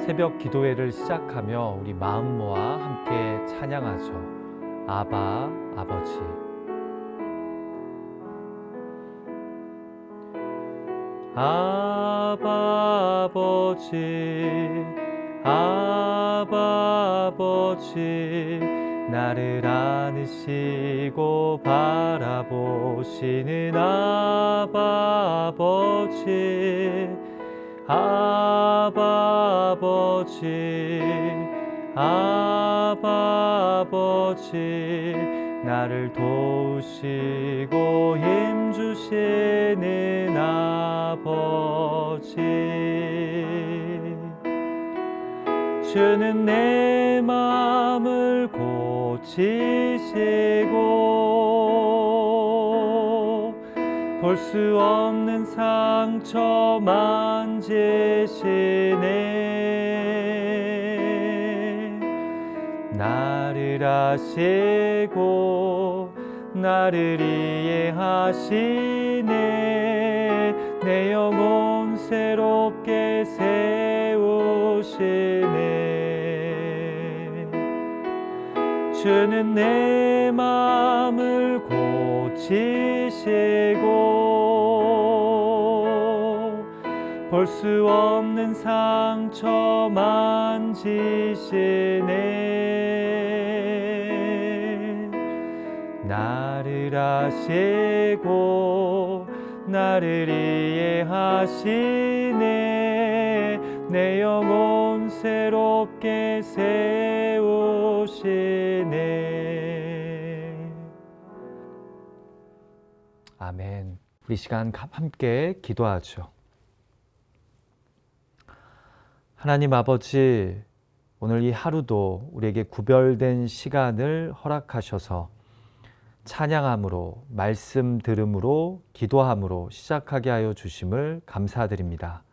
새벽 기도회를 시작하며 우리 마음 모아 함께 찬양하죠. 아바 아버지. 아바 아버지, 아바 아버지, 나를 안으시고 바라보시는 아바 아버지, 아바 아버지, 아바 아버지, 나를 도우시고 힘주시는 아버지. 주는 내 마음을 고치시고 볼 수 없는 상처 만지시네. 나를 아시고 나를 이해하시네. 내 영혼 새롭게 세우시네. 주는 내 마음을 고치시고 볼 수 없는 상처 만지시네. 나를 아시고 나를 이해하시네. 내 영혼 새롭게 세우시네. 아멘. 우리 시간 함께 기도하죠. 하나님 아버지, 오늘 이 하루도 우리에게 구별된 시간을 허락하셔서 찬양함으로, 말씀 들음으로, 기도함으로 시작하게 하여 주심을 감사드립니다.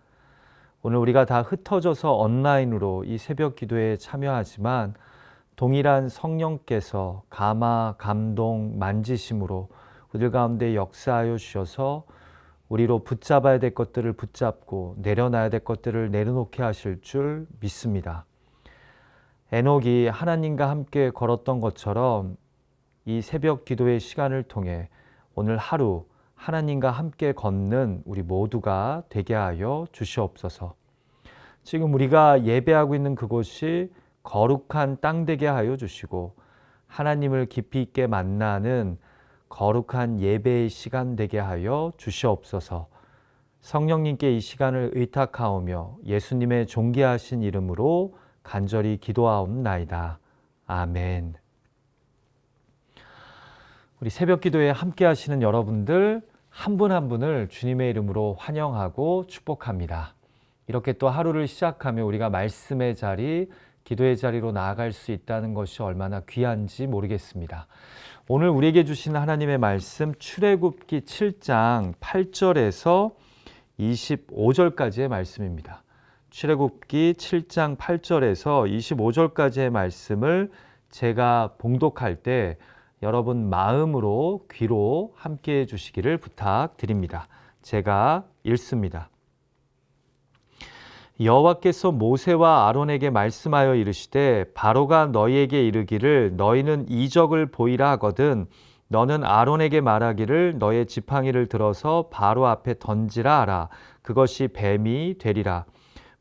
오늘 우리가 다 흩어져서 온라인으로 이 새벽 기도에 참여하지만 동일한 성령께서 감화, 감동, 만지심으로 우리 가운데 역사하여 주셔서 우리로 붙잡아야 될 것들을 붙잡고 내려놔야 될 것들을 내려놓게 하실 줄 믿습니다. 에녹이 하나님과 함께 걸었던 것처럼 이 새벽 기도의 시간을 통해 오늘 하루 하나님과 함께 걷는 우리 모두가 되게 하여 주시옵소서. 지금 우리가 예배하고 있는 그곳이 거룩한 땅 되게 하여 주시고 하나님을 깊이 있게 만나는 거룩한 예배의 시간 되게 하여 주시옵소서. 성령님께 이 시간을 의탁하오며 예수님의 존귀하신 이름으로 간절히 기도하옵나이다. 아멘. 우리 새벽 기도에 함께 하시는 여러분들 한 분 한 분을 주님의 이름으로 환영하고 축복합니다. 이렇게 또 하루를 시작하며 우리가 말씀의 자리, 기도의 자리로 나아갈 수 있다는 것이 얼마나 귀한지 모르겠습니다. 오늘 우리에게 주신 하나님의 말씀 출애굽기 7장 8절에서 25절까지의 말씀입니다. 출애굽기 7장 8절에서 25절까지의 말씀을 제가 봉독할 때 여러분 마음으로 귀로 함께해 주시기를 부탁드립니다. 제가 읽습니다. 여호와께서 모세와 아론에게 말씀하여 이르시되 바로가 너희에게 이르기를 너희는 이적을 보이라 하거든 너는 아론에게 말하기를 너의 지팡이를 들어서 바로 앞에 던지라 하라. 그것이 뱀이 되리라.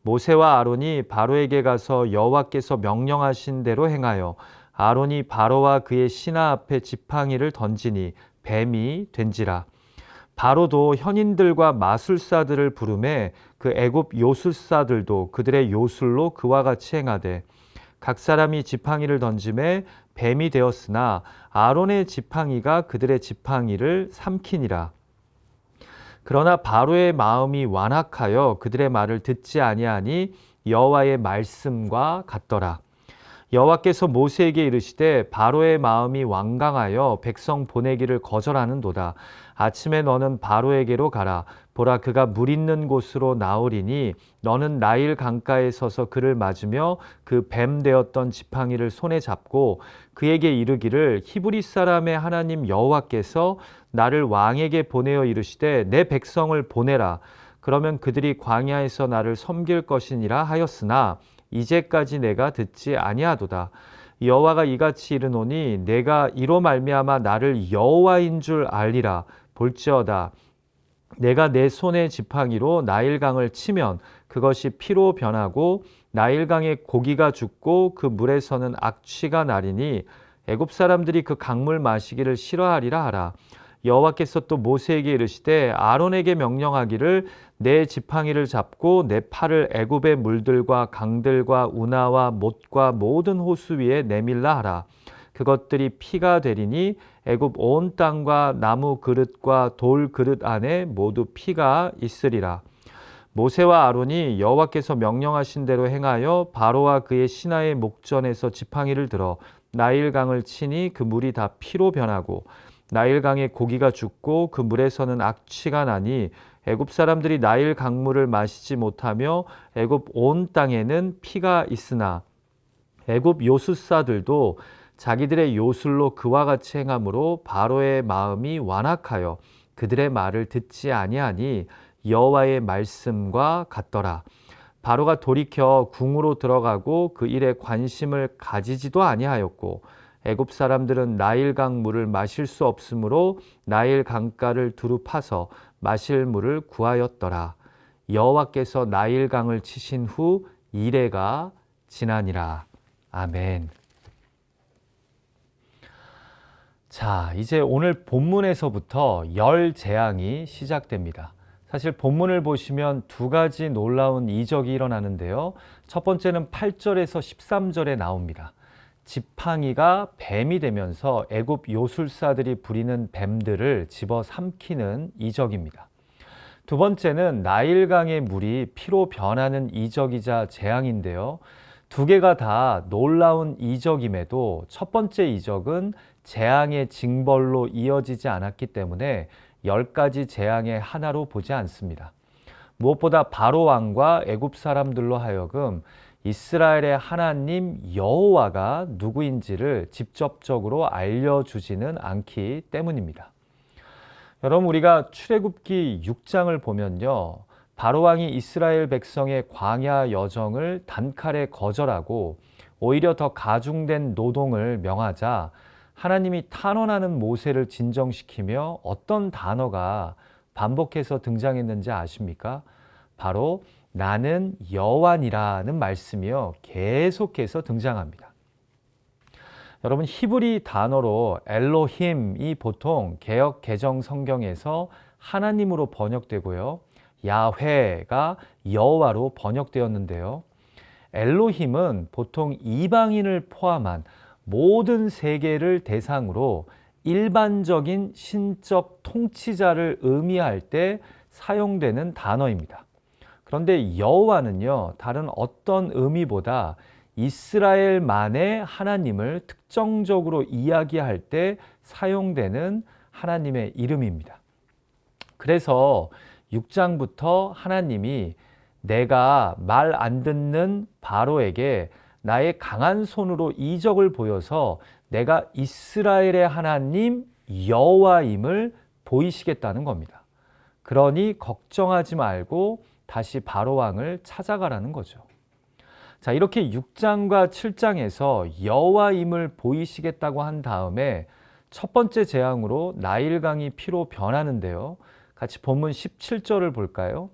모세와 아론이 바로에게 가서 여호와께서 명령하신 대로 행하여 아론이 바로와 그의 신하 앞에 지팡이를 던지니 뱀이 된지라. 바로도 현인들과 마술사들을 부르매 그 애굽 요술사들도 그들의 요술로 그와 같이 행하되 각 사람이 지팡이를 던짐에 뱀이 되었으나 아론의 지팡이가 그들의 지팡이를 삼키니라. 그러나 바로의 마음이 완악하여 그들의 말을 듣지 아니하니 여호와의 말씀과 같더라. 여호와께서 모세에게 이르시되 바로의 마음이 완강하여 백성 보내기를 거절하는도다. 아침에 너는 바로에게로 가라. 보라, 그가 물 있는 곳으로 나오리니 너는 나일 강가에 서서 그를 맞으며 그 뱀 되었던 지팡이를 손에 잡고 그에게 이르기를 히브리 사람의 하나님 여호와께서 나를 왕에게 보내어 이르시되 내 백성을 보내라. 그러면 그들이 광야에서 나를 섬길 것이니라 하였으나 이제까지 내가 듣지 아니하도다. 여호와가 이같이 이르노니 내가 이로 말미암아 나를 여호와인 줄 알리라. 볼지어다 내가 내 손의 지팡이로 나일강을 치면 그것이 피로 변하고 나일강의 고기가 죽고 그 물에서는 악취가 나리니 애굽 사람들이 그 강물 마시기를 싫어하리라 하라. 여호와께서 또 모세에게 이르시되 아론에게 명령하기를 내 지팡이를 잡고 내 팔을 애굽의 물들과 강들과 운하와 못과 모든 호수 위에 내밀라 하라. 그것들이 피가 되리니 애굽 온 땅과 나무 그릇과 돌 그릇 안에 모두 피가 있으리라. 모세와 아론이 여호와께서 명령하신 대로 행하여 바로와 그의 신하의 목전에서 지팡이를 들어 나일강을 치니 그 물이 다 피로 변하고 나일강의 고기가 죽고 그 물에서는 악취가 나니 애굽 사람들이 나일 강물을 마시지 못하며 애굽 온 땅에는 피가 있으나 애굽 요술사들도 자기들의 요술로 그와 같이 행함으로 바로의 마음이 완악하여 그들의 말을 듣지 아니하니 여호와의 말씀과 같더라. 바로가 돌이켜 궁으로 들어가고 그 일에 관심을 가지지도 아니하였고 애굽 사람들은 나일강 물을 마실 수 없으므로 나일 강가를 두루 파서 마실 물을 구하였더라. 여호와께서 나일강을 치신 후 이레가 지나니라. 아멘. 자, 이제 오늘 본문에서부터 열 재앙이 시작됩니다. 사실 본문을 보시면 두 가지 놀라운 이적이 일어나는데요. 첫 번째는 8절에서 13절에 나옵니다. 지팡이가 뱀이 되면서 애굽 요술사들이 부리는 뱀들을 집어 삼키는 이적입니다. 두 번째는 나일강의 물이 피로 변하는 이적이자 재앙인데요. 두 개가 다 놀라운 이적임에도 첫 번째 이적은 재앙의 징벌로 이어지지 않았기 때문에 10가지 재앙의 하나로 보지 않습니다. 무엇보다 바로 왕과 애굽 사람들로 하여금 이스라엘의 하나님 여호와가 누구인지를 직접적으로 알려주지는 않기 때문입니다. 여러분, 우리가 출애굽기 6장을 보면요, 바로 왕이 이스라엘 백성의 광야 여정을 단칼에 거절하고 오히려 더 가중된 노동을 명하자 하나님이 탄원하는 모세를 진정시키며 어떤 단어가 반복해서 등장했는지 아십니까? 바로 나는 여호와니라는 말씀이요 계속해서 등장합니다. 여러분, 히브리 단어로 엘로힘이 보통 개역 개정 성경에서 하나님으로 번역되고요, 야훼가 여호와로 번역되었는데요. 엘로힘은 보통 이방인을 포함한 모든 세계를 대상으로 일반적인 신적 통치자를 의미할 때 사용되는 단어입니다. 그런데 여호와는요, 다른 어떤 의미보다 이스라엘만의 하나님을 특정적으로 이야기할 때 사용되는 하나님의 이름입니다. 그래서 6장부터 하나님이 내가 말 안 듣는 바로에게 나의 강한 손으로 이적을 보여서 내가 이스라엘의 하나님 여호와임을 보이시겠다는 겁니다. 그러니 걱정하지 말고 다시 바로 왕을 찾아가라는 거죠. 자, 이렇게 6장과 7장에서 여호와임을 보이시겠다고 한 다음에 첫 번째 재앙으로 나일강이 피로 변하는데요. 같이 본문 17절을 볼까요?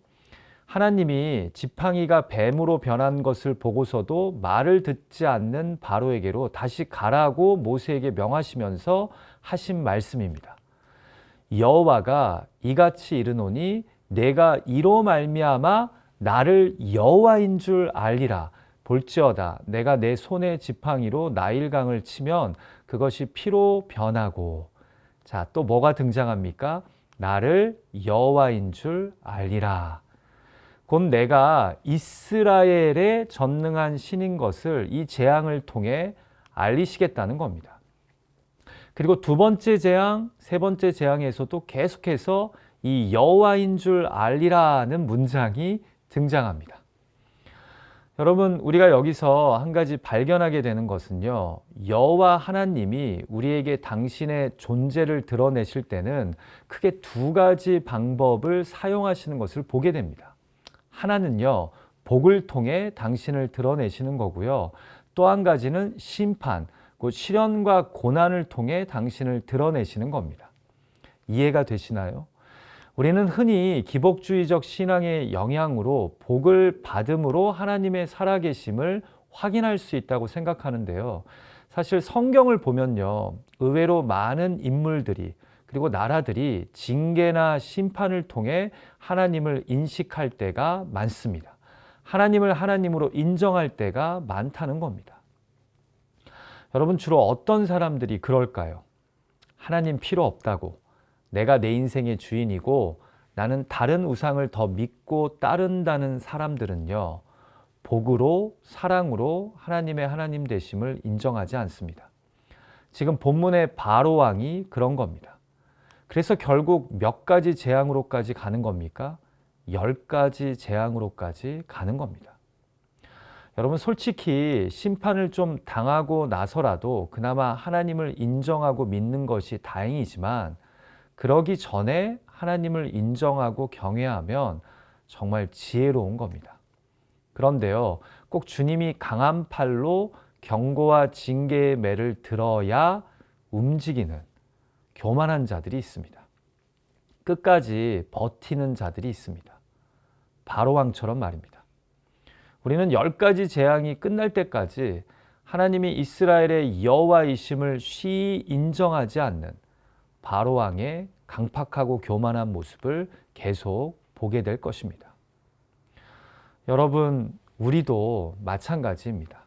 하나님이 지팡이가 뱀으로 변한 것을 보고서도 말을 듣지 않는 바로에게로 다시 가라고 모세에게 명하시면서 하신 말씀입니다. 여호와가 이같이 이르노니 내가 이로 말미암아 나를 여호와인 줄 알리라. 볼지어다 내가 내 손의 지팡이로 나일강을 치면 그것이 피로 변하고, 자, 또 뭐가 등장합니까? 나를 여호와인 줄 알리라. 곧 내가 이스라엘의 전능한 신인 것을 이 재앙을 통해 알리시겠다는 겁니다. 그리고 두 번째 재앙, 세 번째 재앙에서도 계속해서 이 여호와인 줄 알리라는 문장이 등장합니다. 여러분, 우리가 여기서 한 가지 발견하게 되는 것은요, 여호와 하나님이 우리에게 당신의 존재를 드러내실 때는 크게 두 가지 방법을 사용하시는 것을 보게 됩니다. 하나는요, 복을 통해 당신을 드러내시는 거고요. 또 한 가지는 심판, 곧 시련과 고난을 통해 당신을 드러내시는 겁니다. 이해가 되시나요? 우리는 흔히 기복주의적 신앙의 영향으로 복을 받음으로 하나님의 살아계심을 확인할 수 있다고 생각하는데요. 사실 성경을 보면요, 의외로 많은 인물들이 그리고 나라들이 징계나 심판을 통해 하나님을 인식할 때가 많습니다. 하나님을 하나님으로 인정할 때가 많다는 겁니다. 여러분, 주로 어떤 사람들이 그럴까요? 하나님 필요 없다고, 내가 내 인생의 주인이고 나는 다른 우상을 더 믿고 따른다는 사람들은요, 복으로, 사랑으로 하나님의 하나님 되심을 인정하지 않습니다. 지금 본문의 바로 왕이 그런 겁니다. 그래서 결국 몇 가지 재앙으로까지 가는 겁니까? 10가지 재앙으로까지 가는 겁니다. 여러분, 솔직히 심판을 좀 당하고 나서라도 그나마 하나님을 인정하고 믿는 것이 다행이지만 그러기 전에 하나님을 인정하고 경외하면 정말 지혜로운 겁니다. 그런데요, 꼭 주님이 강한 팔로 경고와 징계의 매를 들어야 움직이는 교만한 자들이 있습니다. 끝까지 버티는 자들이 있습니다. 바로왕처럼 말입니다. 우리는 10가지 재앙이 끝날 때까지 하나님이 이스라엘의 여호와이심을 쉬이 인정하지 않는 바로왕의 강팍하고 교만한 모습을 계속 보게 될 것입니다. 여러분, 우리도 마찬가지입니다.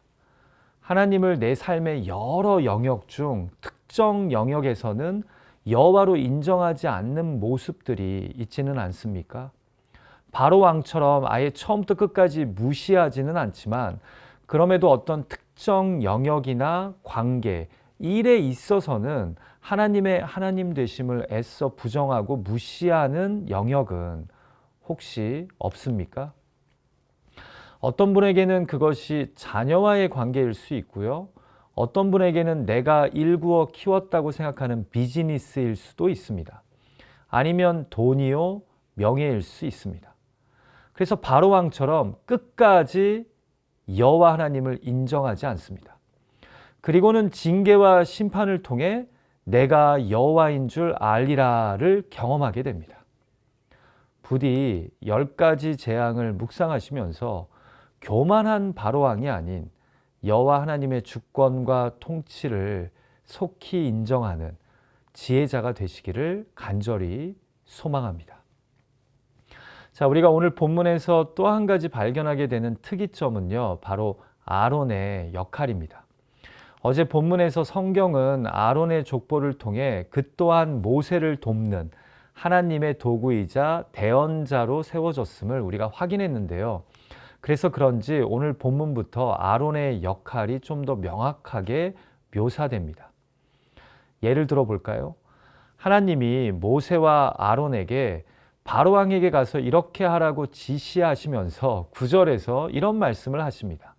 하나님을 내 삶의 여러 영역 중 특정 영역에서는 여호와로 인정하지 않는 모습들이 있지는 않습니까? 바로 왕처럼 아예 처음부터 끝까지 무시하지는 않지만 그럼에도 어떤 특정 영역이나 관계, 일에 있어서는 하나님의 하나님 되심을 애써 부정하고 무시하는 영역은 혹시 없습니까? 어떤 분에게는 그것이 자녀와의 관계일 수 있고요. 어떤 분에게는 내가 일구어 키웠다고 생각하는 비즈니스일 수도 있습니다. 아니면 돈이요, 명예일 수 있습니다. 그래서 바로왕처럼 끝까지 여호와 하나님을 인정하지 않습니다. 그리고는 징계와 심판을 통해 내가 여호와인 줄 알리라를 경험하게 됩니다. 부디 10가지 재앙을 묵상하시면서 교만한 바로왕이 아닌 여호와 하나님의 주권과 통치를 속히 인정하는 지혜자가 되시기를 간절히 소망합니다. 자, 우리가 오늘 본문에서 또 한 가지 발견하게 되는 특이점은요, 바로 아론의 역할입니다. 어제 본문에서 성경은 아론의 족보를 통해 그 또한 모세를 돕는 하나님의 도구이자 대언자로 세워졌음을 우리가 확인했는데요. 그래서 그런지 오늘 본문부터 아론의 역할이 좀 더 명확하게 묘사됩니다. 예를 들어 볼까요? 하나님이 모세와 아론에게 바로왕에게 가서 이렇게 하라고 지시하시면서 9절에서 이런 말씀을 하십니다.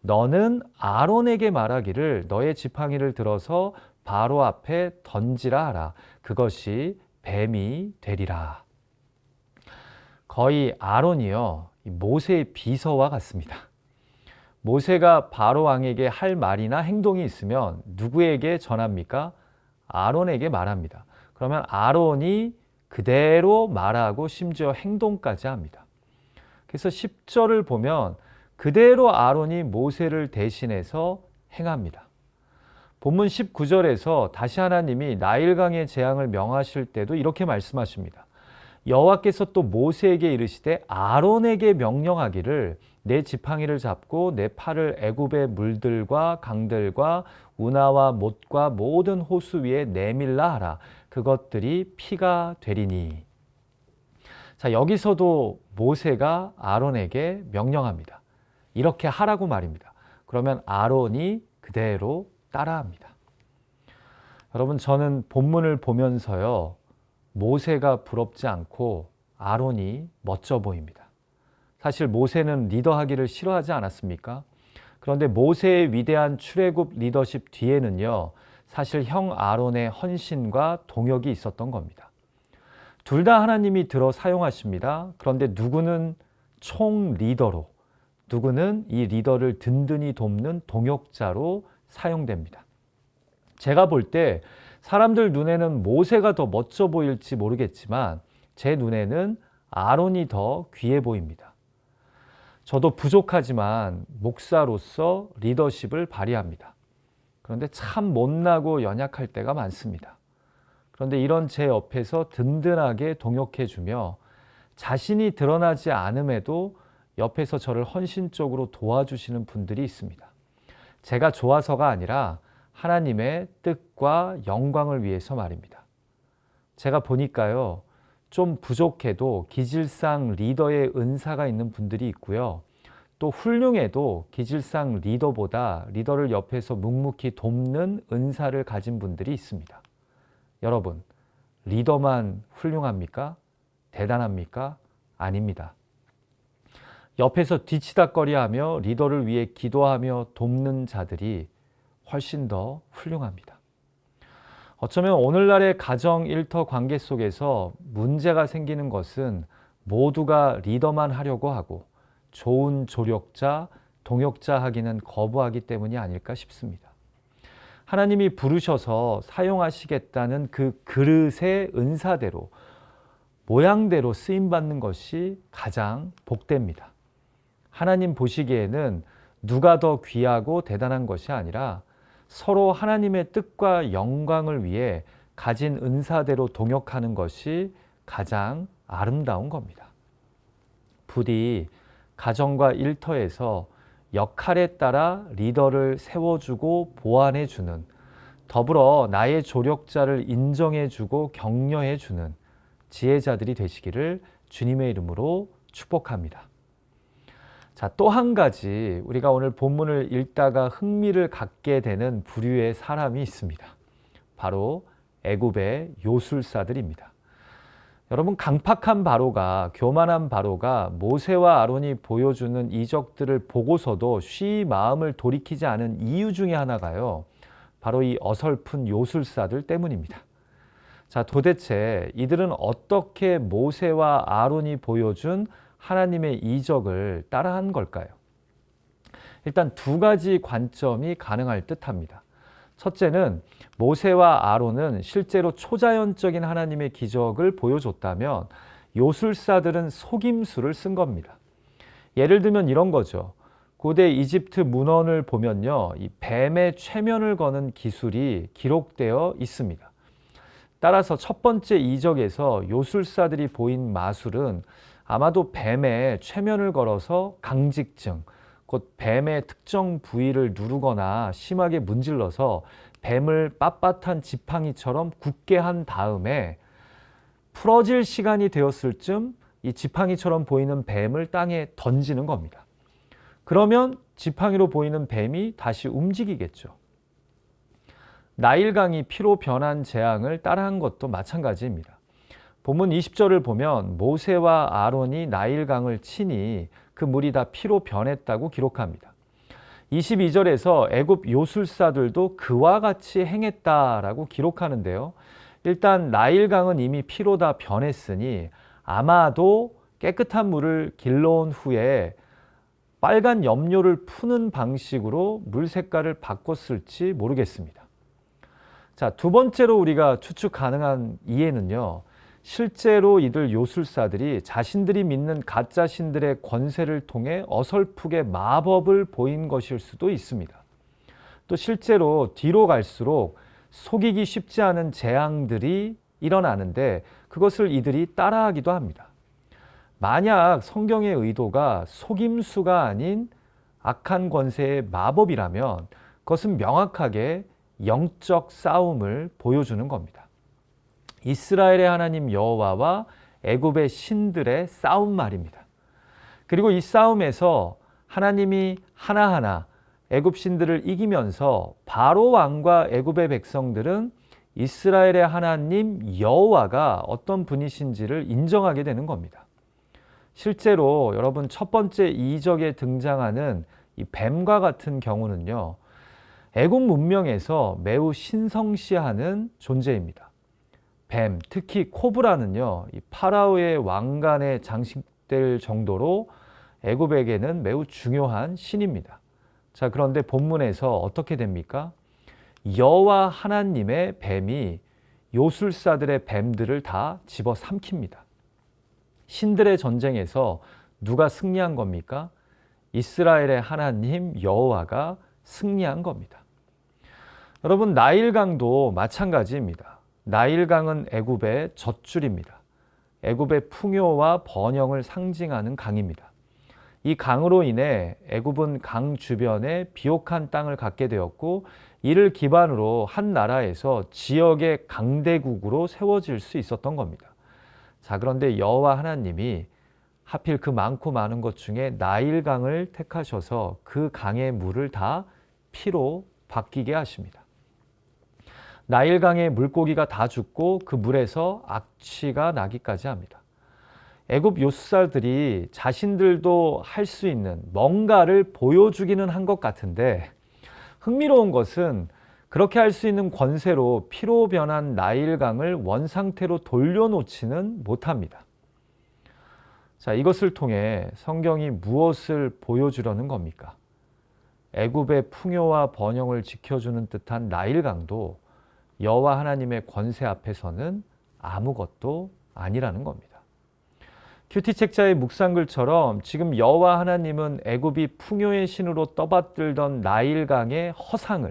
너는 아론에게 말하기를 너의 지팡이를 들어서 바로 앞에 던지라 하라. 그것이 뱀이 되리라. 거의 아론이요, 모세의 비서와 같습니다. 모세가 바로왕에게 할 말이나 행동이 있으면 누구에게 전합니까? 아론에게 말합니다. 그러면 아론이 그대로 말하고 심지어 행동까지 합니다. 그래서 10절을 보면 그대로 아론이 모세를 대신해서 행합니다. 본문 19절에서 다시 하나님이 나일강의 재앙을 명하실 때도 이렇게 말씀하십니다. 여호와께서 또 모세에게 이르시되 아론에게 명령하기를 내 지팡이를 잡고 내 팔을 애굽의 물들과 강들과 운하와 못과 모든 호수 위에 내밀라 하라. 그것들이 피가 되리니. 자, 여기서도 모세가 아론에게 명령합니다. 이렇게 하라고 말입니다. 그러면 아론이 그대로 따라합니다. 여러분, 저는 본문을 보면서요, 모세가 부럽지 않고 아론이 멋져 보입니다. 사실 모세는 리더하기를 싫어하지 않았습니까? 그런데 모세의 위대한 출애굽 리더십 뒤에는요, 사실 형 아론의 헌신과 동역이 있었던 겁니다. 둘 다 하나님이 들어 사용하십니다. 그런데 누구는 총 리더로, 누구는 이 리더를 든든히 돕는 동역자로 사용됩니다. 제가 볼 때 사람들 눈에는 모세가 더 멋져 보일지 모르겠지만 제 눈에는 아론이 더 귀해 보입니다. 저도 부족하지만 목사로서 리더십을 발휘합니다. 그런데 참 못나고 연약할 때가 많습니다. 그런데 이런 제 옆에서 든든하게 동역해주며 자신이 드러나지 않음에도 옆에서 저를 헌신적으로 도와주시는 분들이 있습니다. 제가 좋아서가 아니라 하나님의 뜻과 영광을 위해서 말입니다. 제가 보니까요, 좀 부족해도 기질상 리더의 은사가 있는 분들이 있고요. 또 훌륭해도 기질상 리더보다 리더를 옆에서 묵묵히 돕는 은사를 가진 분들이 있습니다. 여러분, 리더만 훌륭합니까? 대단합니까? 아닙니다. 옆에서 뒤치다꺼리하며 리더를 위해 기도하며 돕는 자들이 훨씬 더 훌륭합니다. 어쩌면 오늘날의 가정 일터 관계 속에서 문제가 생기는 것은 모두가 리더만 하려고 하고 좋은 조력자, 동역자 하기는 거부하기 때문이 아닐까 싶습니다. 하나님이 부르셔서 사용하시겠다는 그 그릇의 은사대로 모양대로 쓰임받는 것이 가장 복됩니다. 하나님 보시기에는 누가 더 귀하고 대단한 것이 아니라 서로 하나님의 뜻과 영광을 위해 가진 은사대로 동역하는 것이 가장 아름다운 겁니다. 부디 가정과 일터에서 역할에 따라 리더를 세워주고 보완해주는, 더불어 나의 조력자를 인정해주고 격려해주는 지혜자들이 되시기를 주님의 이름으로 축복합니다. 자, 또 한 가지 우리가 오늘 본문을 읽다가 흥미를 갖게 되는 부류의 사람이 있습니다. 바로 애굽의 요술사들입니다. 여러분, 강팍한 바로가, 교만한 바로가 모세와 아론이 보여주는 이적들을 보고서도 쉬이 마음을 돌이키지 않은 이유 중에 하나가요, 바로 이 어설픈 요술사들 때문입니다. 자, 도대체 이들은 어떻게 모세와 아론이 보여준 하나님의 이적을 따라한 걸까요? 일단 두 가지 관점이 가능할 듯합니다. 첫째는 모세와 아론은 실제로 초자연적인 하나님의 기적을 보여줬다면 요술사들은 속임수를 쓴 겁니다. 예를 들면 이런 거죠. 고대 이집트 문헌을 보면요, 이 뱀의 최면을 거는 기술이 기록되어 있습니다. 따라서 첫 번째 이적에서 요술사들이 보인 마술은 아마도 뱀의 최면을 걸어서 강직증, 곧 뱀의 특정 부위를 누르거나 심하게 문질러서 뱀을 빳빳한 지팡이처럼 굳게 한 다음에 풀어질 시간이 되었을 즈음 이 지팡이처럼 보이는 뱀을 땅에 던지는 겁니다. 그러면 지팡이로 보이는 뱀이 다시 움직이겠죠. 나일강이 피로 변한 재앙을 따라한 것도 마찬가지입니다. 본문 20절을 보면 모세와 아론이 나일강을 치니 그 물이 다 피로 변했다고 기록합니다. 22절에서 애굽 요술사들도 그와 같이 행했다라고 기록하는데요. 일단 나일강은 이미 피로 다 변했으니 아마도 깨끗한 물을 길러온 후에 빨간 염료를 푸는 방식으로 물 색깔을 바꿨을지 모르겠습니다. 자, 두 번째로 우리가 추측 가능한 이해는요, 실제로 이들 요술사들이 자신들이 믿는 가짜 신들의 권세를 통해 어설프게 마법을 보인 것일 수도 있습니다. 또 실제로 뒤로 갈수록 속이기 쉽지 않은 재앙들이 일어나는데 그것을 이들이 따라하기도 합니다. 만약 성경의 의도가 속임수가 아닌 악한 권세의 마법이라면 그것은 명확하게 영적 싸움을 보여주는 겁니다. 이스라엘의 하나님 여호와와 애굽의 신들의 싸움 말입니다. 그리고 이 싸움에서 하나님이 하나하나 애굽 신들을 이기면서 바로 왕과 애굽의 백성들은 이스라엘의 하나님 여호와가 어떤 분이신지를 인정하게 되는 겁니다. 실제로 여러분, 첫 번째 이적에 등장하는 이 뱀과 같은 경우는요, 애굽 문명에서 매우 신성시하는 존재입니다. 뱀, 특히 코브라는요, 이 파라오의 왕관에 장식될 정도로 애굽에게는 매우 중요한 신입니다. 자, 그런데 본문에서 어떻게 됩니까? 여호와 하나님의 뱀이 요술사들의 뱀들을 다 집어삼킵니다. 신들의 전쟁에서 누가 승리한 겁니까? 이스라엘의 하나님 여호와가 승리한 겁니다. 여러분, 나일강도 마찬가지입니다. 나일강은 애굽의 젖줄입니다. 애굽의 풍요와 번영을 상징하는 강입니다. 이 강으로 인해 애굽은 강 주변에 비옥한 땅을 갖게 되었고, 이를 기반으로 한 나라에서 지역의 강대국으로 세워질 수 있었던 겁니다. 자, 그런데 여호와 하나님이 하필 그 많고 많은 것 중에 나일강을 택하셔서 그 강의 물을 다 피로 바뀌게 하십니다. 나일강의 물고기가 다 죽고 그 물에서 악취가 나기까지 합니다. 애굽 요술사들이 자신들도 할 수 있는 뭔가를 보여주기는 한 것 같은데, 흥미로운 것은 그렇게 할 수 있는 권세로 피로 변한 나일강을 원상태로 돌려놓지는 못합니다. 자, 이것을 통해 성경이 무엇을 보여주려는 겁니까? 애굽의 풍요와 번영을 지켜주는 듯한 나일강도 여호와 하나님의 권세 앞에서는 아무것도 아니라는 겁니다. 큐티 책자의 묵상글처럼 지금 여호와 하나님은 애굽이 풍요의 신으로 떠받들던 나일강의 허상을,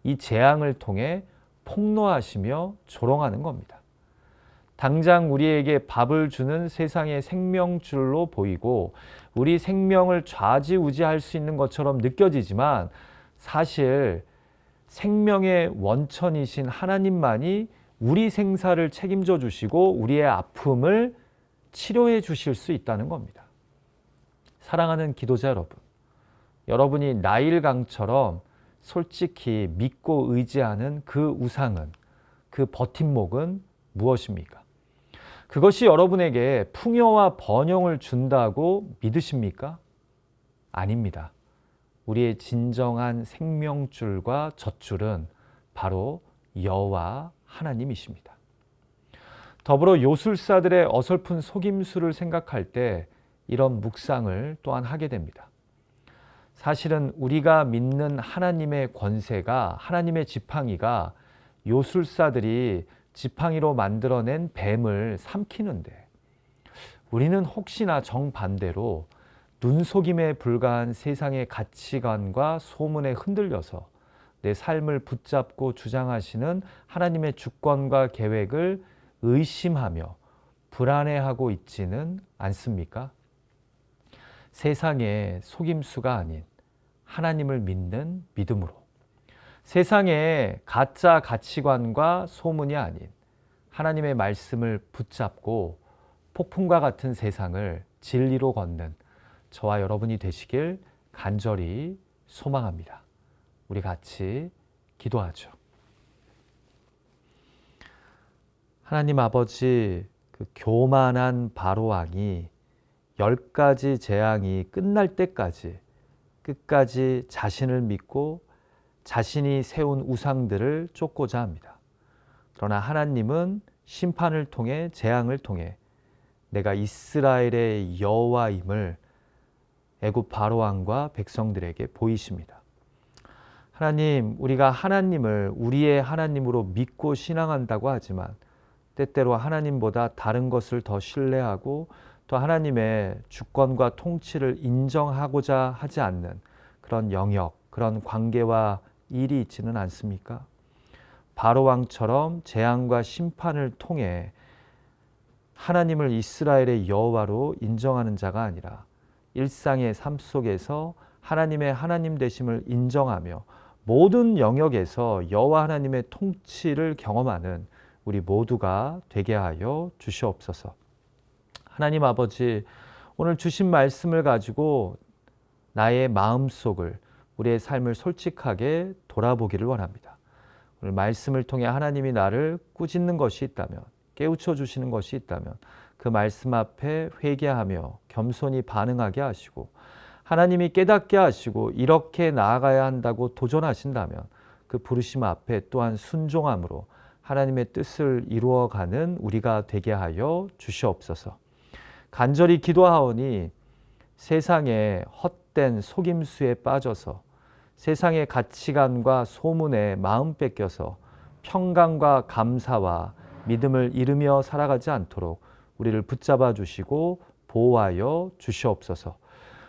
이 재앙을 통해 폭로하시며 조롱하는 겁니다. 당장 우리에게 밥을 주는 세상의 생명줄로 보이고 우리 생명을 좌지우지할 수 있는 것처럼 느껴지지만, 사실 생명의 원천이신 하나님만이 우리 생사를 책임져 주시고 우리의 아픔을 치료해 주실 수 있다는 겁니다. 사랑하는 기도자 여러분, 여러분이 나일강처럼 솔직히 믿고 의지하는 그 우상은, 그 버팀목은 무엇입니까? 그것이 여러분에게 풍요와 번영을 준다고 믿으십니까? 아닙니다. 우리의 진정한 생명줄과 젖줄은 바로 여호와 하나님이십니다. 더불어 요술사들의 어설픈 속임수를 생각할 때 이런 묵상을 또한 하게 됩니다. 사실은 우리가 믿는 하나님의 권세가, 하나님의 지팡이가 요술사들이 지팡이로 만들어낸 뱀을 삼키는데, 우리는 혹시나 정반대로 눈속임에 불과한 세상의 가치관과 소문에 흔들려서 내 삶을 붙잡고 주장하시는 하나님의 주권과 계획을 의심하며 불안해하고 있지는 않습니까? 세상의 속임수가 아닌 하나님을 믿는 믿음으로, 세상의 가짜 가치관과 소문이 아닌 하나님의 말씀을 붙잡고 폭풍과 같은 세상을 진리로 걷는 저와 여러분이 되시길 간절히 소망합니다. 우리 같이 기도하죠. 하나님 아버지, 그 교만한 바로왕이 10가지 재앙이 끝날 때까지 끝까지 자신을 믿고 자신이 세운 우상들을 쫓고자 합니다. 그러나 하나님은 심판을 통해, 재앙을 통해 내가 이스라엘의 여호와임을 애굽 바로왕과 백성들에게 보이십니다. 하나님, 우리가 하나님을 우리의 하나님으로 믿고 신앙한다고 하지만 때때로 하나님보다 다른 것을 더 신뢰하고 또 하나님의 주권과 통치를 인정하고자 하지 않는 그런 영역, 그런 관계와 일이 있지는 않습니까? 바로왕처럼 재앙과 심판을 통해 하나님을 이스라엘의 여호와로 인정하는 자가 아니라 일상의 삶 속에서 하나님의 하나님 되심을 인정하며 모든 영역에서 여호와 하나님의 통치를 경험하는 우리 모두가 되게 하여 주시옵소서. 하나님 아버지, 오늘 주신 말씀을 가지고 나의 마음속을, 우리의 삶을 솔직하게 돌아보기를 원합니다. 오늘 말씀을 통해 하나님이 나를 꾸짖는 것이 있다면, 깨우쳐 주시는 것이 있다면 그 말씀 앞에 회개하며 겸손히 반응하게 하시고, 하나님이 깨닫게 하시고 이렇게 나아가야 한다고 도전하신다면 그 부르심 앞에 또한 순종함으로 하나님의 뜻을 이루어가는 우리가 되게 하여 주시옵소서. 간절히 기도하오니 세상의 헛된 속임수에 빠져서 세상의 가치관과 소문에 마음 뺏겨서 평강과 감사와 믿음을 잃으며 살아가지 않도록 우리를 붙잡아 주시고 보호하여 주시옵소서.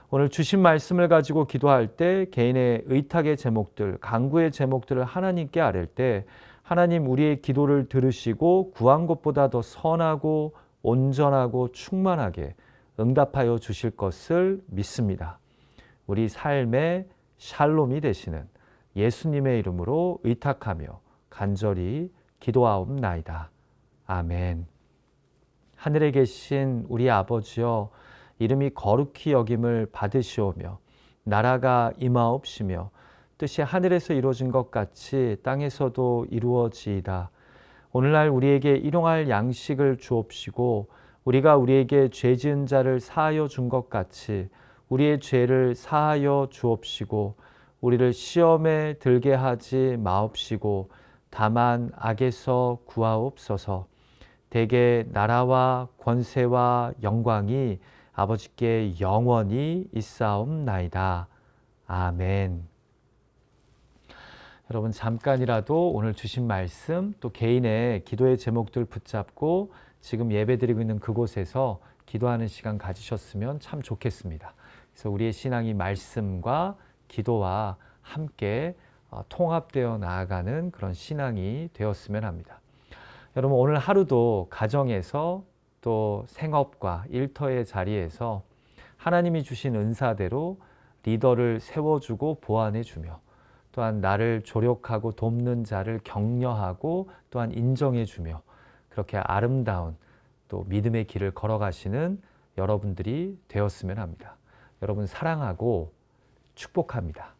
오늘 주신 말씀을 가지고 기도할 때 개인의 의탁의 제목들, 간구의 제목들을 하나님께 아랠 때 하나님 우리의 기도를 들으시고 구한 것보다 더 선하고 온전하고 충만하게 응답하여 주실 것을 믿습니다. 우리 삶의 샬롬이 되시는 예수님의 이름으로 의탁하며 간절히 기도하옵나이다. 아멘. 하늘에 계신 우리 아버지여, 이름이 거룩히 여김을 받으시오며 나라가 임하옵시며 뜻이 하늘에서 이루어진 것 같이 땅에서도 이루어지이다. 오늘날 우리에게 일용할 양식을 주옵시고 우리가 우리에게 죄 지은 자를 사하여 준 것 같이 우리의 죄를 사하여 주옵시고 우리를 시험에 들게 하지 마옵시고 다만 악에서 구하옵소서. 대개 나라와 권세와 영광이 아버지께 영원히 있사옵나이다. 아멘. 여러분 잠깐이라도 오늘 주신 말씀 또 개인의 기도의 제목들 붙잡고 지금 예배드리고 있는 그곳에서 기도하는 시간 가지셨으면 참 좋겠습니다. 그래서 우리의 신앙이 말씀과 기도와 함께 통합되어 나아가는 그런 신앙이 되었으면 합니다. 여러분 오늘 하루도 가정에서 또 생업과 일터의 자리에서 하나님이 주신 은사대로 리더를 세워주고 보완해주며 또한 나를 조력하고 돕는 자를 격려하고 또한 인정해주며 그렇게 아름다운 또 믿음의 길을 걸어가시는 여러분들이 되었으면 합니다. 여러분 사랑하고 축복합니다.